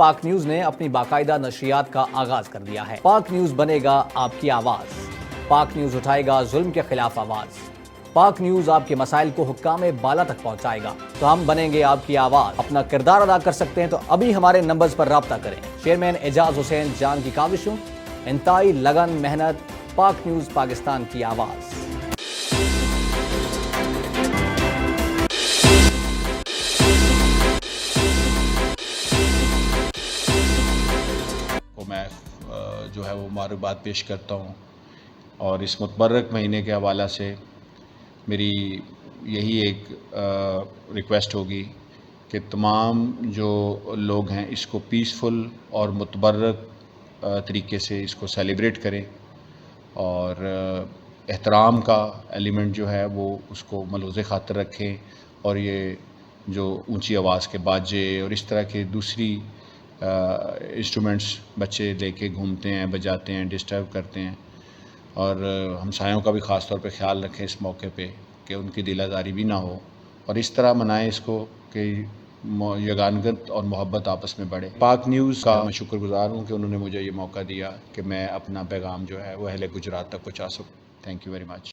پاک نیوز نے اپنی باقاعدہ نشریات کا آغاز کر دیا ہے۔ پاک نیوز بنے گا آپ کی آواز، پاک نیوز اٹھائے گا ظلم کے خلاف آواز، پاک نیوز آپ کے مسائل کو حکام بالا تک پہنچائے گا۔ تو ہم بنیں گے آپ کی آواز۔ اپنا کردار ادا کر سکتے ہیں تو ابھی ہمارے نمبرز پر رابطہ کریں۔ چیئرمین اعجاز حسین جان کی کاوشوں، انتہائی لگن، محنت، پاک نیوز پاکستان کی آواز۔ میں جو ہے وہ مبارکباد پیش کرتا ہوں، اور اس متبرک مہینے کے حوالہ سے میری یہی ایک ریکویسٹ ہوگی کہ تمام جو لوگ ہیں اس کو پیسفل اور متبرک طریقے سے اس کو سیلیبریٹ کریں، اور احترام کا ایلیمنٹ جو ہے وہ اس کو ملحوظ خاطر رکھیں، اور یہ جو اونچی آواز کے باجے اور اس طرح کے دوسری انسٹرومنٹس بچے لے کے گھومتے ہیں، بجاتے ہیں، ڈسٹرب کرتے ہیں، اور ہمسایوں کا بھی خاص طور پہ خیال رکھیں اس موقع پہ کہ ان کی دل آزاری بھی نہ ہو، اور اس طرح منائیں اس کو کہ یگانگت اور محبت آپس میں بڑھے۔ پاک نیوز کا میں شکر گزار ہوں کہ انہوں نے مجھے یہ موقع دیا کہ میں اپنا پیغام جو ہے وہ اہل گجرات تک پہنچا سکوں۔ Thank you very much.